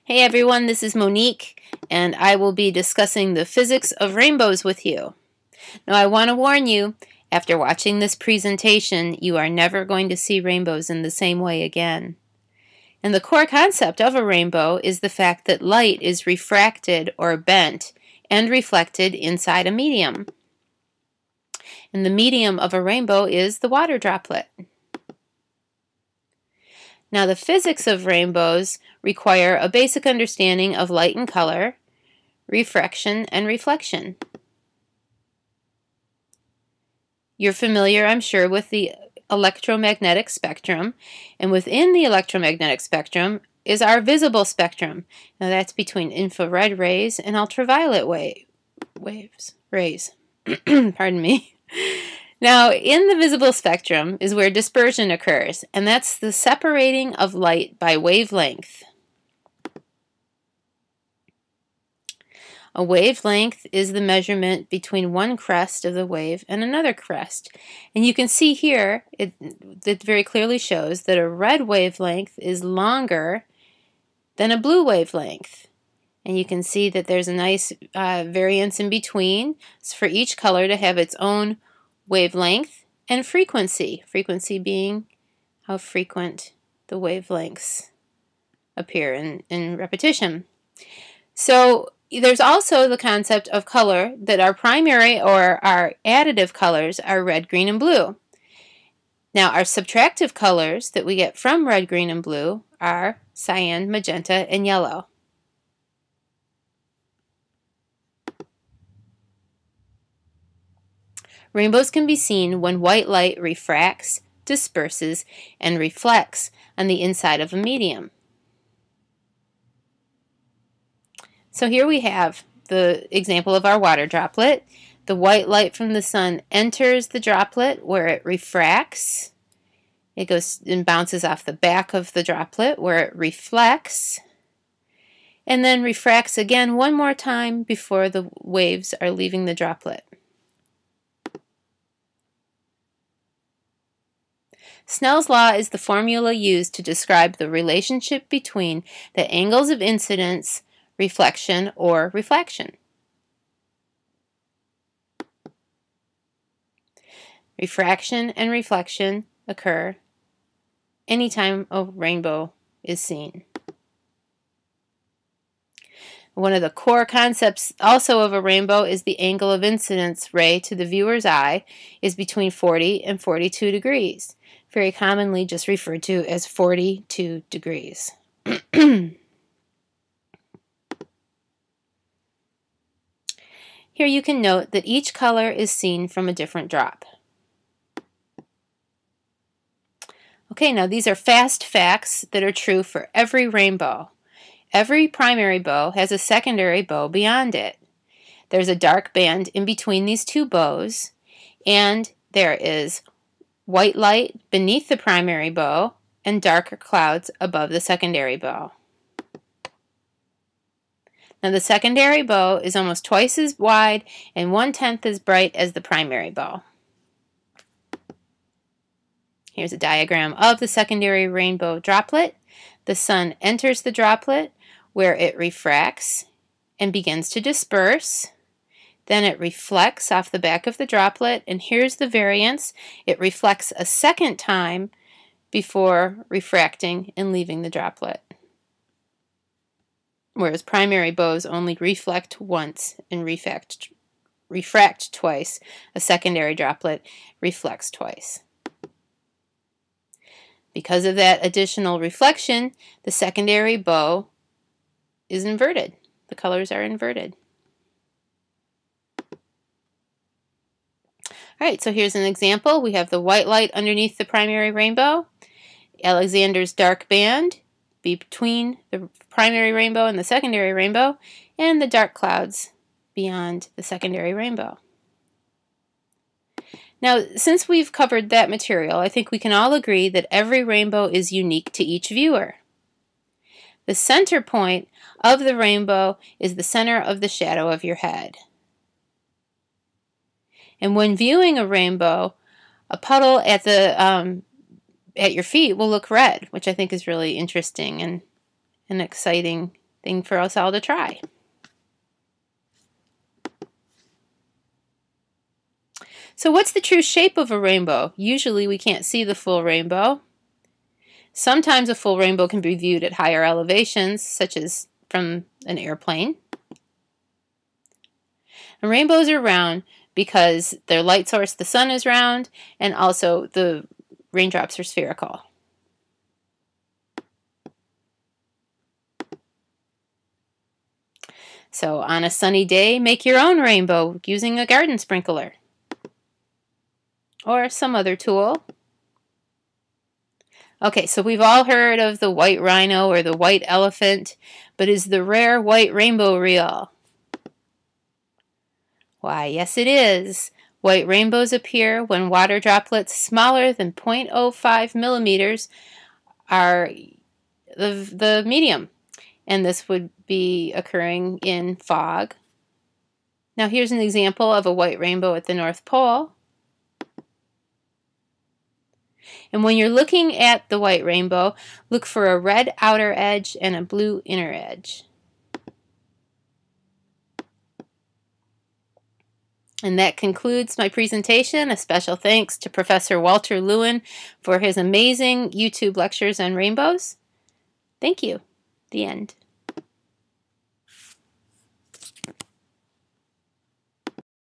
Hey everyone, this is Monique, and I will be discussing the physics of rainbows with you. Now I want to warn you, after watching this presentation, you are never going to see rainbows in the same way again. And the core concept of a rainbow is the fact that light is refracted or bent and reflected inside a medium. And the medium of a rainbow is the water droplet. Now the physics of rainbows require a basic understanding of light and color, refraction, and reflection. You're familiar, I'm sure, with the electromagnetic spectrum, and within the electromagnetic spectrum is our visible spectrum. Now that's between infrared rays and ultraviolet rays. Pardon me. Now, in the visible spectrum is where dispersion occurs, and that's the separating of light by wavelength. A wavelength is the measurement between one crest of the wave and another crest. And you can see here, it very clearly shows that a red wavelength is longer than a blue wavelength. And you can see that there's a nice variance in between for each color to have its own wavelength and frequency. Frequency being how frequent the wavelengths appear in repetition. So there's also the concept of color, that our primary or our additive colors are red, green, and blue. Now our subtractive colors that we get from red, green, and blue are cyan, magenta, and yellow. Rainbows can be seen when white light refracts, disperses, and reflects on the inside of a medium. So here we have the example of our water droplet. The white light from the sun enters the droplet where it refracts. It goes and bounces off the back of the droplet where it reflects, and then refracts again one more time before the waves are leaving the droplet. Snell's law is the formula used to describe the relationship between the angles of incidence, reflection, or refraction. Refraction and reflection occur anytime a rainbow is seen. One of the core concepts also of a rainbow is the angle of incidence ray to the viewer's eye is between 40 and 42 degrees, very commonly just referred to as 42 degrees. Here you can note that each color is seen from a different drop. Okay, now these are fast facts that are true for every rainbow. Every primary bow has a secondary bow beyond it. There's a dark band in between these two bows, and there is white light beneath the primary bow and darker clouds above the secondary bow. Now the secondary bow is almost twice as wide and 1/10 as bright as the primary bow. Here's a diagram of the secondary rainbow droplet. The sun enters the droplet where it refracts and begins to disperse. Then it reflects off the back of the droplet, and here's the variance. It reflects a second time before refracting and leaving the droplet. Whereas primary bows only reflect once and refract twice. A secondary droplet reflects twice. Because of that additional reflection, the secondary bow is inverted. The colors are inverted. Alright, so here's an example. We have the white light underneath the primary rainbow, Alexander's dark band between the primary rainbow and the secondary rainbow, and the dark clouds beyond the secondary rainbow. Now, since we've covered that material, I think we can all agree that every rainbow is unique to each viewer. The center point of the rainbow is the center of the shadow of your head. And when viewing a rainbow, a puddle at your feet will look red, which I think is really interesting and an exciting thing for us all to try. So what's the true shape of a rainbow? Usually we can't see the full rainbow. Sometimes a full rainbow can be viewed at higher elevations, such as from an airplane. And rainbows are round because their light source, the sun, is round, and also the raindrops are spherical. So on a sunny day, make your own rainbow using a garden sprinkler or some other tool. Okay, so we've all heard of the white rhino or the white elephant, but is the rare white rainbow real? Why, yes it is. White rainbows appear when water droplets smaller than 0.05 millimeters are the medium, and this would be occurring in fog. Now here's an example of a white rainbow at the North Pole. And when you're looking at the white rainbow, look for a red outer edge and a blue inner edge. And that concludes my presentation. A special thanks to Professor Walter Lewin for his amazing YouTube lectures on rainbows. Thank you. The end.